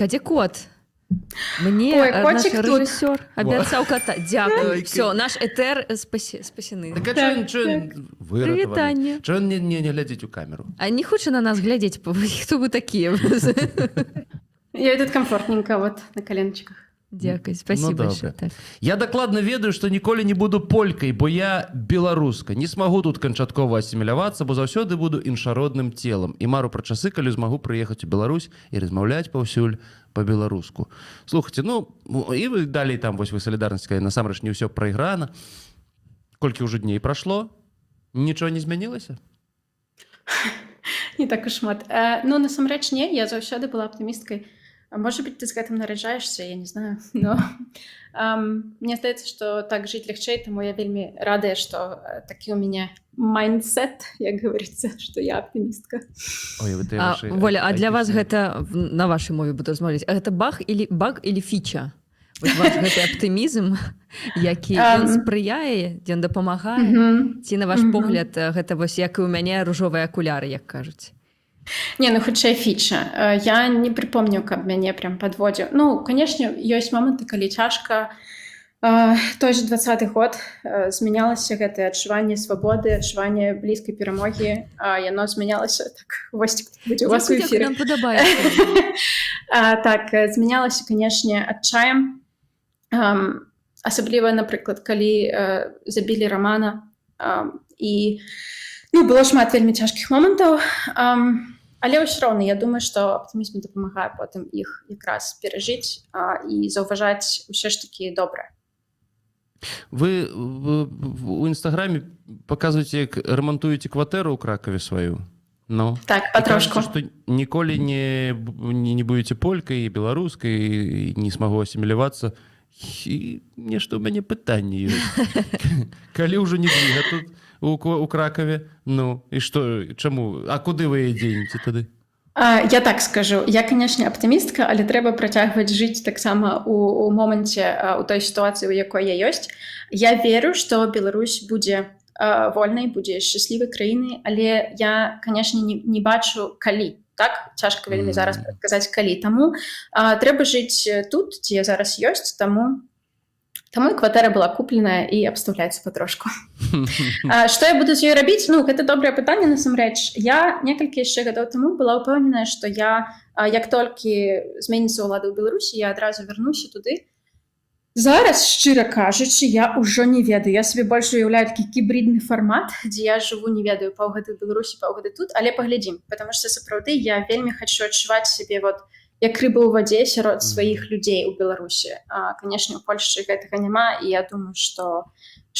Кадзе кот? Мне Ой, наш котик тут. рэжысёр абяцаў кота. Дзякуй. Все, наш этэр спасены. Так а чо ён Прывітанне. выратаваны? Чо ён не глядзіць у камеру? А не хоча на нас глядзець, хто вы такія? Я тут комфортненько вот на коленочках. Дзякуй, спасибо. добра. Я дакладна ведаю, што ніколі не буду полькай, бо я беларуска. Не смагу тут канчаткова асімілявацца, бо заўсёды буду іншародным целам. І мару пра часы, калі змагу прыехаць у Беларусь і размаўляць паўсюль по-беларуску. Слухайце, і вы далей там, вось вы салідарнасць, насамрэч не ўсё прайграна. Колькі ўжо дней прашло? Нічого не змянілася? Не так уж шмат. Насамрэч не, я заўсёды была аптымісткай. Может быть, ты с этим наряжаешься, я не знаю, но мне здаецца, что так жить легче, тому я вельми радая, что таки у меня майндсет, як говорится, что я оптимистка. Ой, Воля, а для вас гэта, на вашей мове буду размаўляць, гэта баг или фича? Вось ваш гэты аптымізм, які ён спрыяе, ён дапамагае, ці на ваш погляд гэта вось як і у мяне ружовыя акуляры, як кажуць? Не, хутчэй фіча. Я не припомню, каб мяне прям подводзіў. Конечно, ёсць моманты, калі цяжка. Той же 20-й год змянялася гэтае адчуванне свабоды, адчуванне блізкай перамогі. Яно змянялася так, вось будзе у вас у эфіры. Нам падабаецца. Так, змянялася, канешне, адчаем. Асабліва, напрыклад, калі забілі Рамана. І было шмат вельмі цяжкіх момантаў. Але ўсё роўна, я думаю, што аптымізм дапамагае потым іх якраз перажыць і заўважаць усё ж такі добрае. Вы у інстаграме паказваеце, як рамантуеце кватэру ў Кракаве сваю? Так, патрошку. Кажаце, што ніколі не будзеце полькай і беларускай, і не смагу асімілявацца. І нешта ў мяне пытанне ёсць. Калі ўжо не бліга тут у Кракаве, і што, чаму? А куды вы едзеце тады? Я так скажу. Я, конечно, аптымістка, але трэба працягваць жыць таксама у моманце, у той сітуацыі, у якой я ёсць. Я веру, што Беларусь будзе вольнай, будзе шчаслівай краінай, але я, конечно, не бачу калі. Так, цяжка вельмі зараз прадказаць калі. Таму трэба жыць тут, дзе я зараз ёсць, таму і кватэра была купленая і абстаўляецца патрошку. Што я буду з ёй рабіць? Гэта добрае пытанне, насамрэч. Я некалькі яшчэ гадоў таму была ўпэўненая, што я, як толькі зменіцца ўлада ў Беларусі, я адразу вярнуся туды. Зараз, шчыра кажучы, я ўжо не ведаю. Я сабе больш уяўляю такі гібридны фармат, дзе я жыву, не ведаю, паўгады ў Беларусі, паўгады тут, але паглядзім, потому што сапраўды я вельмі хачу адчуваць сябе як рыба ў вадзе сярод сваіх людзей у Беларусі. Канешне, у Польшчы гэтага няма, і я думаю, што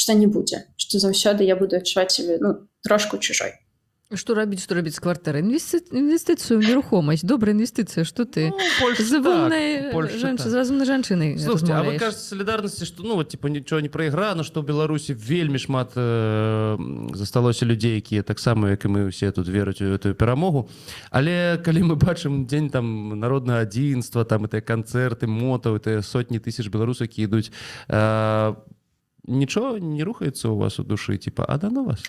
не будзе, што заўсёды я буду адчуваць сябе трошку чужой. Што рабіць з кватэрай? Інвестыцыю ў нерухомасць. Добрая інвестыцыя, што ты? З разумнай жанчынай размаўляеш. Слушайте, а вы кажаце салідарнасці, што нічого не прайграна, што ў Беларусі вельмі шмат засталося людзей, якія таксама, як і мы ўсе тут вераць у гэтую перамогу. Але калі мы бачым дзень там народнага адзінства, там і тыя канцэрты, мотаў, тыя сотні тысяч беларусаў, які ідуць, нічого не рухаецца ў вас у душы, а да на вас?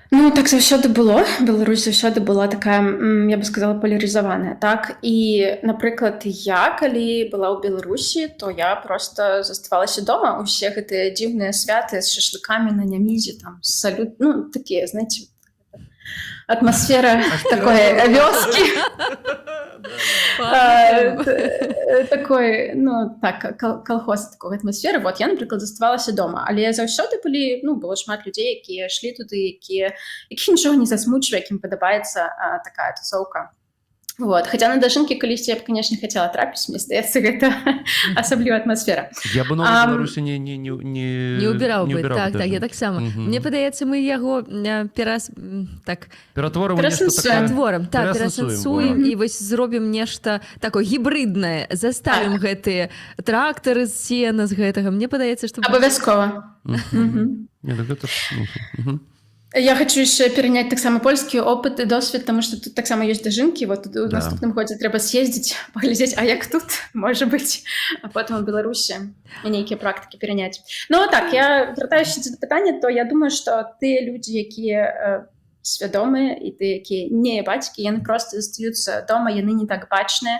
Так заўсёды было. Беларусь заўсёды была такая, я бы сказала, полярызаваная. Так? І, напрыклад, я, калі была ў Беларусі, то я просто заставалася дома. Усе гэтыя дзіўныя святы з шашлыкамі на нямізе, там, салют, такія, знаете, атмасфера такой вёскі. Такой, колхоз такой атмасферы. Я, напрыклад, заставалася дома. Але заўсёды было шмат людзей, якія шлі туды, якіх нічога не засмучвае, якім падабаецца такая тусоўка. Хотя на дажынкі калісьці я б, конечно, хотела трапіць, мне здаецца, гэта асаблівая атмасфера. Я бы новую Беларусі не убіраў бы. Так, я таксама. Мне падаецца, мы яго перасэнсуем і вось зробім нешта такое гібриднае, заставім гэтыя трактары з сена з гэтага. Мне падаецца, што... Абавязкова. Я хочу еще перенять таксама польскі опыт і досвід, тому що тут таксама ёсць дажынкі. У наступным годзе трэба съездзіць, паглядзець, а як тут, можа быць, а потым у Беларусі нейкія практыкі пераняць. Так, я вяртаюся да пытання, то я думаю, што тыя людзі, якія свядомыя і тыя, якія не бацькі, яны проста застаюцца дома, яны не так бачныя.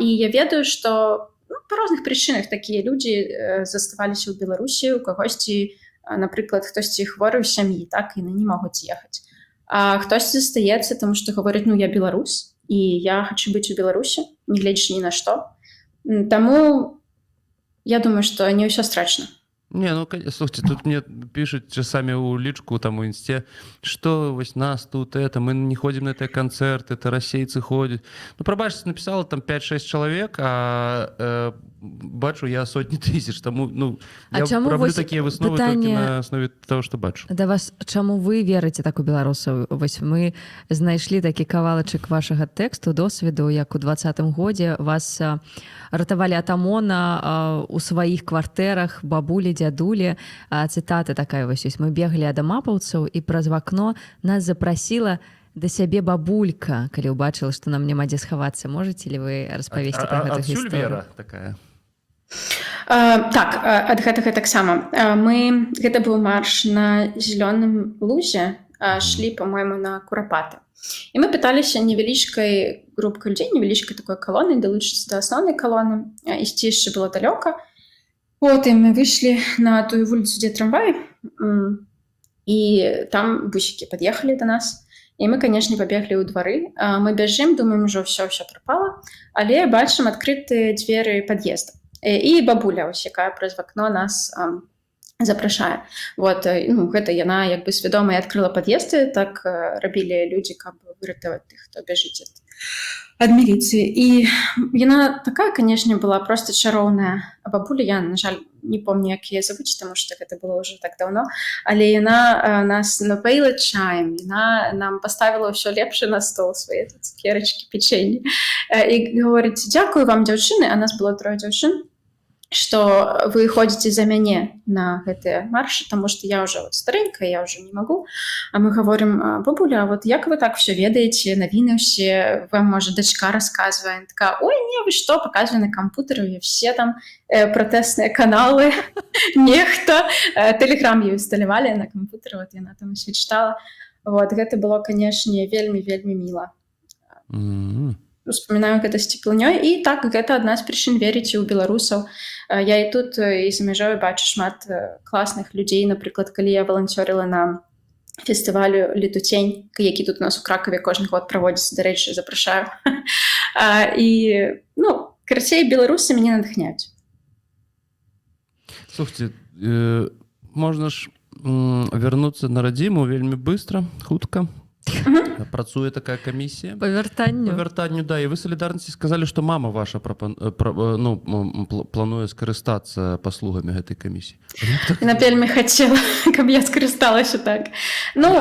І я ведаю, што па розных прычынах такія людзі заставаліся ў Беларусі, у кагосьці, напрыклад, хтосьці хворы ў сям'і, так, яны не могуць ехаць. А хтосьці застаецца, таму што гаворыць, ну, я беларус, і я хачу быць у Беларусі, нягледзячы ні на што. Таму я думаю, што не ўсё страшна. Не, ну, слушайте, тут мне пишут часами у личку, там, у инсте, что вось нас тут это, мы не ходим на эти концерты, это российцы ходят. Ну, пробачьте, написала там 5-6 человек, а бачу я сотни тысяч, тому, ну, я роблю такие высновы только на основе того, что бачу. Да вас, чаму вы верыце так у беларусаў? Вось мы знайшлі такі кавалачык вашага тэксту, досведу, як у 20-м годзе вас ратавалі ад ОМОНа у сваіх квартэрах, бабулі, дзядулі. Цытата такая вось ёсць. Мы беглі ад амапаўцаў, і праз вакно нас запрасіла да сябе бабулька, калі ўбачыла, што нам няма дзе схавацца. Можаце ли вы распавесці пра гэту гісторыю? Адсюль вера такая? Так, ад гэтага таксама. Гэта быў марш на зялёным лузе, шлі, па-мойму, на Курапаты. І мы пыталіся невялічкай групкай людзей, невялічкай такой калоны далучыцца да асноўнай калоны. Ісці яшчэ было далёка. Потым мы выйшлі на тую вуліцу, дзе трамвай, і там бусікі пад'ехалі да нас. І мы, канешне, пабеглі ў двары. Мы бяжым, думаем, ужо ўсё прапала, але бачым адкрытыя дзверы пад'езда. І бабуля, якая праз вакно нас запрашае. Вот, ну, гэта яна як бы свядома і адкрыла пад'езды, так рабілі людзі, каб выратаваць тых, хто бяжыць ад міліцыі. І яна такая, канешне, была проста чароўная бабуля. Я, на жаль, не помню, як яе завуць, таму што гэта было ўжо так даўно, але яна нас напаіла чаем, яна нам паставіла ўсё лепшае на стол, свае цукерачкі, печенье. І гаворыць, дзякую вам, дзяўчыны, а нас было 3 дзяўчын, што вы ходзіце за мяне на гэтыя маршы, таму што я ўжо старенькая, я ўжо не магу. А мы гаворым, бабуля, вот як вы так все ведаеце, навіны ўсе, вам, можа, дачка расказвае. Такая, ой, не, вы што, паказвае на кампутары, все там пратэсныя каналы, нехта. Тэлеграм ёй усталявалі на кампутары, вот яна там ўсё чытала. Вот, гэта было, канешне, вельмі міла. Успамінаю гэта з цеплынёй. І так, гэта адна з прычын верыць у беларусаў. Я і тут, і за мяжой бачу шмат класных людзей. Напрыклад, калі я валанцёрыла на фестывалю «Летутень», які тут у нас у Кракаве кожны год праводзіцца, дарэчы, запрашаю. І, ну, карацей, беларусы мяне натхняюць. Слушайте, можна ж вернуцца на радзіму вельмі быстро, хутка. Працуе такая камісія па вяртанню, да, і вы салідарнасці сказалі, што мама ваша плануе скарыстацца паслугамі гэтай камісіі. Яна вельмі хацела, каб я скарысталася, так. Ну,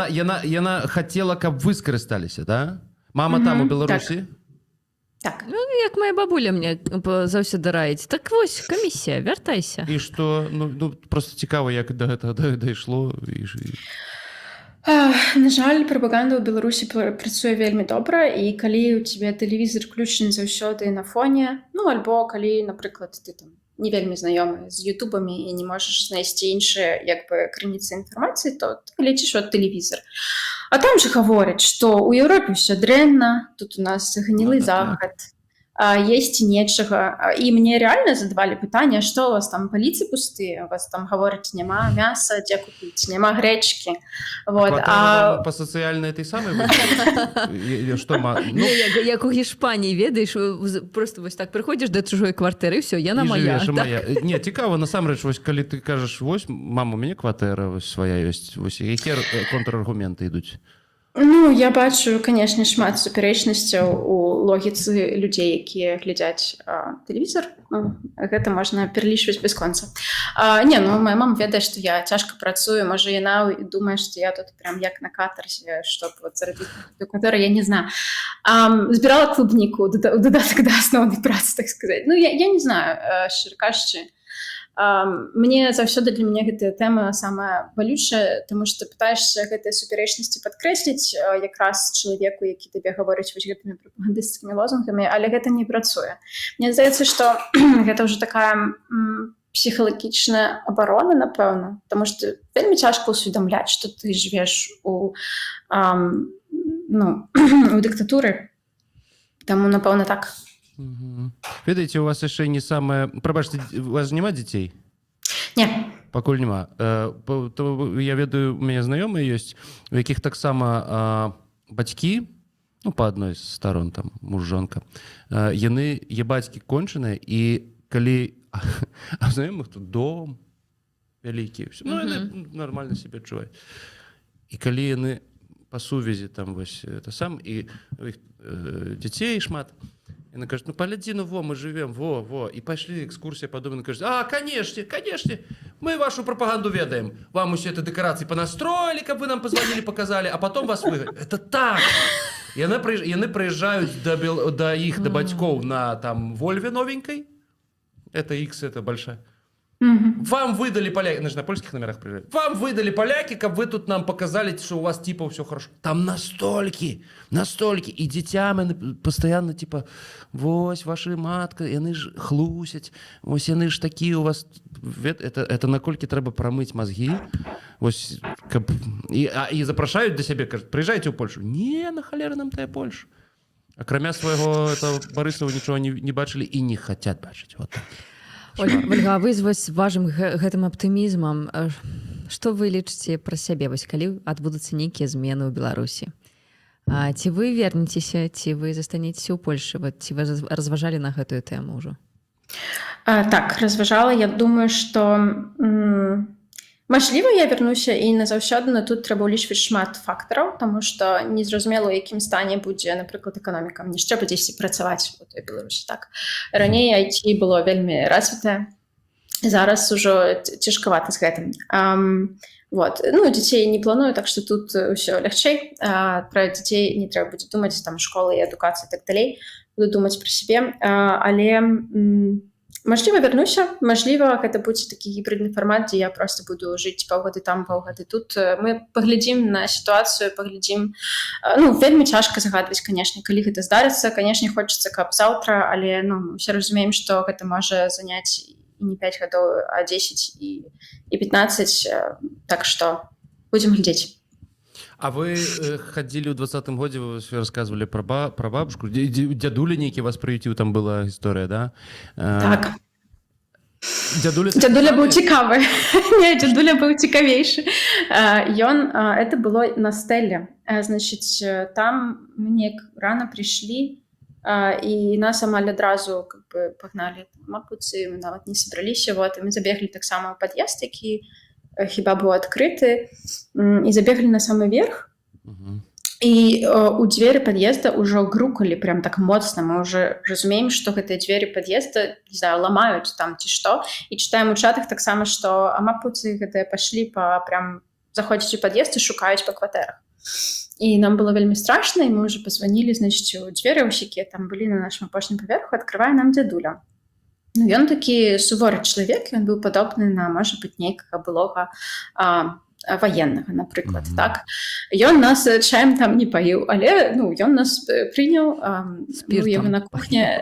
яна хацела, каб вы скарысталіся, да? Мама там у Беларусі? Так. Ну, як моя бабуля мне заўсёды раіць. Так вось, камісія, вяртайся. І што, ну, просто цікава, як да гэтага дайшло. На жаль, прапаганда ў Беларусі працуе вельмі добра, і калі у цябе тэлевізор включаны заўсёды на фоне, ну, альбо калі, напрыклад, ты там не вельмі знаёмы з ютубамі і не можаш знайсці іншыя, як бы, крыніцы інфармацыі, то ты лічыш от тэлевізор. А там же гавораць, што ў Еўропе ўсё дрэнна, тут у нас гнілы захад, есці нечага. І мне реально задавалі пытанне, што у вас там паліцы пустыя, у вас там гавораць, няма мяса, дзе купіць, няма грэчкі. Вот. Па сацыяльнай этой самай? Як у Гішпаніі, ведаеш, просто вось так прыходзіш да чужой кватэры, ўсё, яна моя. Не, цікава, насамрэч, вось калі ты кажаш, вось, мама, у мяне кватэра свая ёсць, вось якія контраргументы ідуць? Ну, я бачу, канешне, шмат супярэчнасцяў у логіцы людзей, якія глядзяць тэлевізор. Гэта можна пералічваць бясконца. Не, ну, моя мама ведае, што я цяжка працую. Можа, яна думае, што я тут прям як на катарзе, чтоб вот зарабіць ту кватэру, я не знаю. Збірала клубніку, дадатак да асноўнай працы, так сказаць. Ну, я не знаю, шчыра кажучы. Мне заўсёды для мяне гэтая тэма самая балючая, таму што пытаешся гэтыя супярэчнасці падкрэсліць якраз чалавеку, які табе гаворыць вось гэтымі прапагандысцкімі лозунгамі, але гэта не працуе. Мне здаецца, што гэта ўжо такая псіхалагічная абарона, напэўна, таму што вельмі цяжка ўсведамляць, што ты жывеш у дыктатуры. Таму, напэўна, так. Ведаеце, у вас яшчэ не самае... Прабачце, у вас няма дзяцей? Не. Пакуль няма. Я ведаю, у мяне знаёмыя ёсць, у якіх таксама бацькі, па адной з сторон, там, муж-жонка, яны ебацькі кончаныя, і калі... А знаёмых тут дом вялікі, яны нармальна сябе адчуваюць. І калі яны па сувязі там вось это сам, і у іх дзяцей шмат, яны кажуць, паглядзі, мы живем, і пайшлі экскурсія па дому, кажуць, канешне, мы вашу прапаганду ведаем, вам усе это дэкарацыі панастроілі, каб вы нам позвонили, показали, а потом вас выгнаць. Это так! Яны прыязджаюць да іх, да бацькоў на там Вольве новенькай, это X, это большая. Вам выдали поляки, на польских номерах приезжают. Вам выдали поляки, как вы тут нам показали, что у вас типа все хорошо. Там настольки. И детям постоянно типа, вось ваша матка, яны ж хлусять, вось яны ж такие у вас. Это накольки треба промыть мозги. Вось, и запрашают до себя, кажут, приезжайте в Польшу. Не, на холеру нам тая Польша. Акрамя своего Борисова ничего не бачили и не хотят бачить. Вот так. Ольга, вы з вашым гэтым аптымізмам, што вы лічыце пра сябе, вось калі адбудуцца нейкія змены ў Беларусі? Ці вы вернецеся, ці вы застанецеся ў Польшы? Ці вы разважалі на гэтую тэму ўжо? Так, разважала. Я думаю, што мажліва, я вярнуся і назаўсёды, но тут трэба ўлічваць шмат фактараў, таму што незразумела, у якім стане будзе, напрыклад, эканоміка. Мне ж трэба дзесьці працаваць у той Беларусі, так. Раней IT было вельмі развітае, зараз ужо цяжкавата з гэтым. Дзяцей не планую, так што тут усё лягчэй. Пра дзяцей не трэба будзе думаць, там школа і адукацыя і так далей. Буду думаць пра сябе, але... Мажліва, вярнуся. Мажліва, гэта будзе такі гібридны фармат, дзе я просто буду жыць паўгады там, паўгады тут. Мы паглядзім на сітуацыю, паглядзім. Вельмі цяжка загадваць, канешне, калі гэта здарыцца. Канешне, хочацца, каб заўтра, але ўсе разумеем, што гэта можа заняць і не 5 гадоў, а 10 і 15. Так што будзем глядзець. А вы ходили в 20-м годзе, вы рассказывали про бабушку, дядуля нейкі вас приютил, там была история, да? Так. Дядуля быў цікавы. Не, дядуля быў цікавейшы. Это было на стэле. Значыць, там мы неяк рана прыйшлі, і нас амаль адразу пагналі мапуцы, мы нават не сабраліся, і мы забеглі таксама ў пад'езд, які хіба быў адкрыты, і забеглі на самы верх, і у дзверы пад'езда ўжо грукалі прям так моцна. Мы ўжо разумеем, што гэтыя дзверы пад'езда, не знаю, ламаюць там ці што, і чытаем у чатах таксама, што амапуцы гэтыя пашлі прям заходзіць у пад'езд і шукаюць па кватэрах. І нам было вельмі страшна, і мы ўжо пазванілі, значыць, у дзверы, якія там былі на нашым апошнім паверху, адкрывае нам дзядуля. Ён такі суворы чалавек, ён быў падобны на, можа быць, нейкага былога ваеннага, напрыклад, так. Ён нас чаем там не паіў, але, ён нас прыняў, мы ў яго на кухне,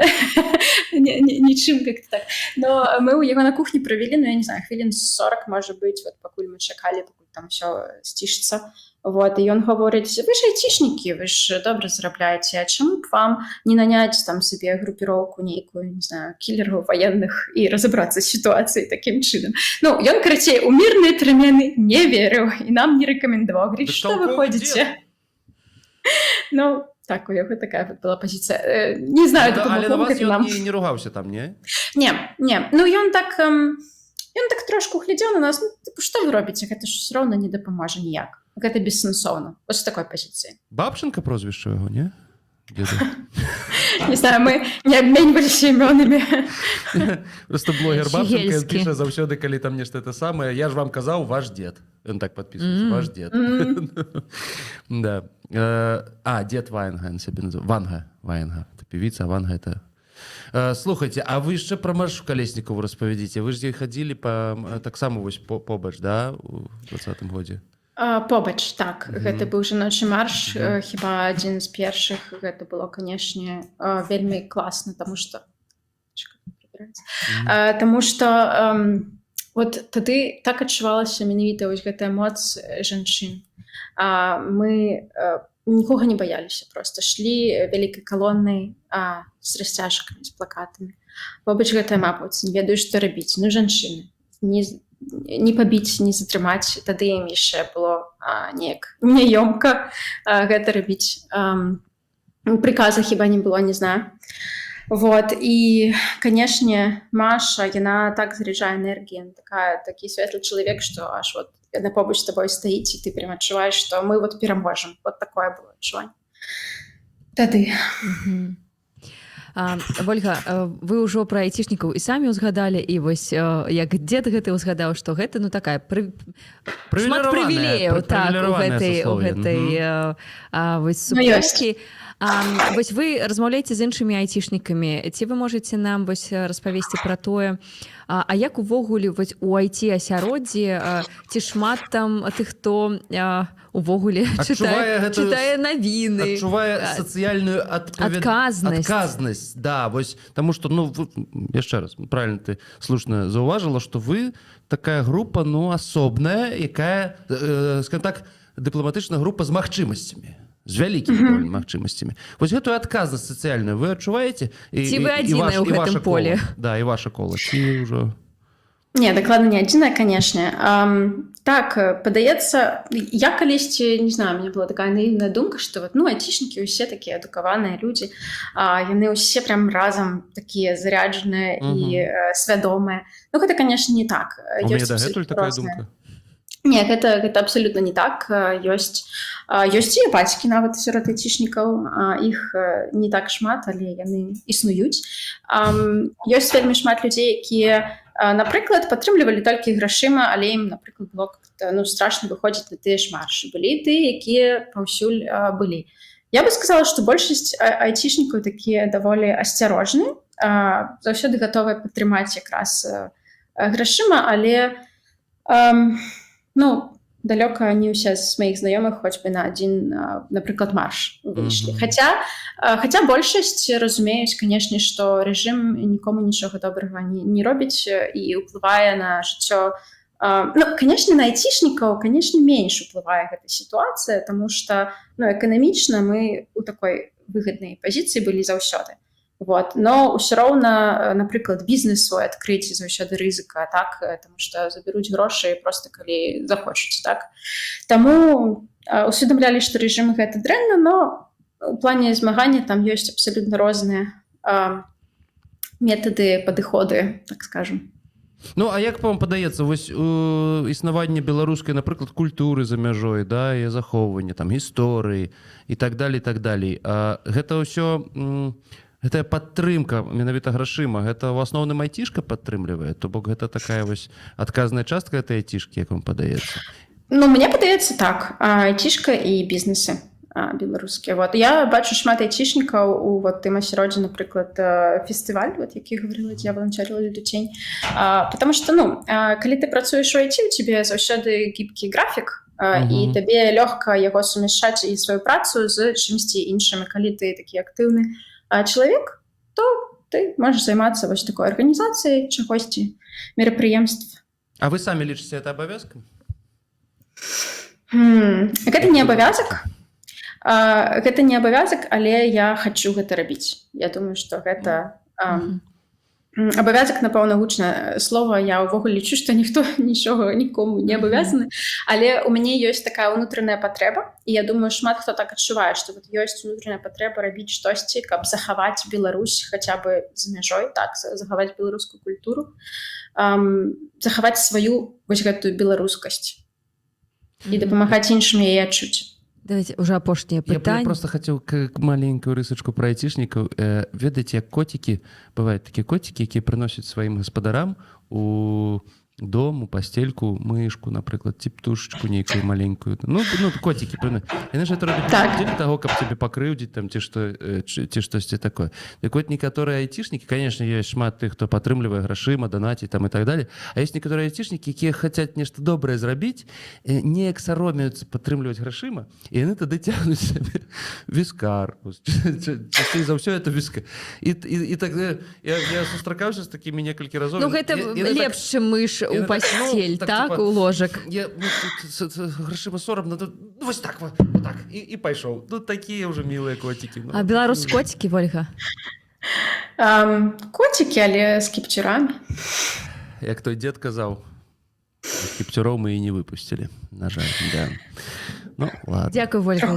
нічым як-то так, но мы ў яго на кухні правялі, я не знаю, хвілін 40, можа быць, пакуль мы чакалі, пакуль там ўсё сцішыцца. І ён гаворыць, вы ж айцішнікі, вы ж добра зарабляеце, а чаму б вам не наняць там сабе групіроўку нейкую, не знаю, кілераў ваенных і разабрацца з сітуацыяй такім чынам. Ён, карацей, у мірныя перамены не верыў і нам не рэкамендаваў. Говорит, што вы ходзіце? Так, у яго такая была пазіцыя. Не знаю, але на вас ён не ругаўся там, не? Не. Ён так трошку глядзеў на нас, што вы робіце, гэта ж ўсё роўна не дапаможа ніяк. Гэта бессэнсоўна. Вось такой пазіцыі. Бабченко прозвішча яго, не? Не знаю, мы не абменьваліся імёнамі. Просто блогер Бабченко піша заўсёды, калі там нешта это самае. Я ж вам казаў, ваш дед. Ён так падпісваецца, ваш дед. Да. Дед Ваенга, ён сябе называе. Ваенга. Это певица, а Ванга это... Слухайте, а вы яшчэ пра марш Калеснікову распавядзіце. Вы ж ходзілі таксама вось побач, да, у 20-м годзе? Побач, так. Гэта быў жаночы марш, хіба адзін з першых. Гэта было, канешне, вельмі класна, таму што... выбіраць. Таму што вот тады так адчувалася менавіта вось гэтая моц жанчын. Мы нікога не баяліся, просто шлі вялікай калоннай з расцяжкамі, з плакатамі. Побач гэтая мапа, не ведаю, што рабіць. Ну, жанчыны. Не пабіць, не затрымаць. Тады ім яшчэ было неяк няёмка гэта рабіць. Приказа хіба не было, не знаю. Вот, і, канешне, Маша, яна так заряджае энергію, такі светлы чалавек, што аж вот яна побач з табой стаіць, і ты прям адчуваеш, што мы вот пераможам. Вот такое было адчуванне. Тады. Вольга, вы ўжо пра айцішнікаў і самі ўзгадалі, і вось як дзед гэты ўзгадаў, што гэта, ну, такая шмат прывілеяў, так, у гэтай вось суполкі. Вось вы размаўляеце з іншымі айцішнікамі, ці вы можаце нам вось распавесці пра тое, а як увогуле вось у айці-асяроддзі, ці шмат там тых, хто увогуле чытае навіны, адчувае сацыяльную адказнасць, да, вось, таму што, ну, яшчэ раз, правильно ты слушна заўважыла, што вы такая група, ну, асобная, якая, скажем так, дыпламатычная група з магчымасцямі, з вялікімі магчымасцямі. Вось гэтую адказнасць сацыяльную вы адчуваеце? Ці вы адзіныя ў гэтым поле? Да, і ваша кола. Ці ўжо... Не, дакладна не адзіная, канешне. Так, падаецца, я калісьці, не знаю, у меня была такая наивная думка, што вот, ну, айцішнікі ўсе такія адукаваныя людзі, яны ўсе прям разам такія заряджаныя і свядомыя. Ну, гэта, канешне, не так. У мяне дагэтуль такая думка? Не, гэта абсалютна не так. Ёсць і апатікі нават сярод айцішнікаў. Іх не так шмат, але яны існуюць. Ёсць вельмі шмат людзей, якія, напрыклад, падтрымлівалі толькі грашыма, але ім, напрыклад, было ну, страшна выходзіць на тыя ж маршы. Былі тыя, якія паўсюль былі. Я бы сказала, што большасць айцішнікаў такія даволі асцярожныя, заўсёды гатовыя падтрымаць якраз грашыма, але ну, далёка не ўсе з маіх знаёмых хоць бы на адзін, напрыклад, марш выйшлі. Хаця большасць разумеюць, канешне, што рэжым нікому нічога добрага не робіць і ўплывае на жыццё. Ну, канешне, на айцішнікаў, канешне, менш уплывае гэта сітуацыя, таму што, ну, эканамічна мы ў такой выгаднай пазіцыі былі заўсёды. Вот. Но ўсё роўна, напрыклад, бізнес свой адкрыць заўсёды рызыка, так, таму што забяруць грошы проста калі захочуць, так. Таму усведамлялі, што рэжым гэта дрэнна, но у плане змагання там ёсць абсалютна розныя метады, падыходы, так скажам. Ну, а як вам падаецца, вось існаванне беларускай, напрыклад, культуры за мяжой, да, і захоўванне, там, гісторыі і так далей, так далей. Гэта ўсё... Гэтая падтрымка менавіта грашыма, гэта ў асноўным айцішка падтрымлівае, то бок гэта такая вось адказная частка гэтай айцішкі, як вам падаецца? Ну, мне падаецца так, айцішка і бізнесы беларускія. Вот. Я бачу шмат айцішнікаў у вот, тым асяроддзі, напрыклад, фестываль, вот, які гаварыла, я валанцёрила «Лютень». Потому што, ну, калі ты працуеш у айці, у цябе заўсёды гібкі графік, і табе лёгка яго сумяшчаць і сваю працу з чымсьці іншым. Калі ты такі актыўны чалавек, то ты можаш займацца вось такой арганізацыяй чагосьці, мерапрыемств. А вы самі лічыце это абавязкам? Гэта не абавязак. Гэта не абавязак, але я хачу гэта рабіць. Я думаю, што гэта абавязак, напэўна, гучнае слова. Я ўвогуле лічу, што ніхто нічога нікому не абавязаны, але у мяне ёсць такая ўнутраная патрэба, і я думаю, шмат хто так адчувае, што вот ёсць ўнутраная патрэба рабіць штосьці, каб захаваць Беларусь хаця бы за мяжой, так, захаваць беларускую культуру, захаваць сваю вось гэтую беларускасць і дапамагаць іншым яе адчуць. Давайте уже апошнее пытанне. Я просто хотел маленькую рысачку про айцішнікаў. Ведаеце, як коцікі, бываюць такія коцікі, якія прыносяць сваім гаспадарам у дом, у пастельку, мышку, напрыклад, ці птушечку нейкую маленькую. Ну котики, яны ж это робяць дзеля таго, каб цябе пакрыўдзіць там ці штосьці такое. Так вот некаторыя айцішнікі, конечно, ёсць шмат тых, хто падтрымлівае грашыма, данаці там і так далее. А ёсць некаторыя айцішнікі, якія хацяць нешта добрае зрабіць, неяк саромеюцца падтрымліваць грашыма, і яны тады цягнуць сабе віскар. Часцей за ўсё это віскар. І так я сустракаўся з такімі некалькі разоў. Ну гэта лепш, чым мыш у пасцель, так, у ложак. Грашыма сорамна, вось так вот так і пайшоў. Тут такія ўжо мілыя коцікі. А беларус коцікі, Вольга? Коцікі, але з кіпцюрамі. Як той дзед казаў, кіпцюроў мы і не выпусцілі, на жаль, да. Ну, ладно. Дзякуй, Вольга,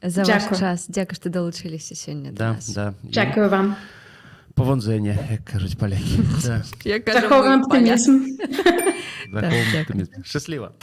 за ваш час. Дзякуй, што далучыліся сёння да нас. Дзякую вам. Павонзэнне, як кажуць палякі. Захоўваем аптымізм. Захоўваем аптымізм. Шчасліва.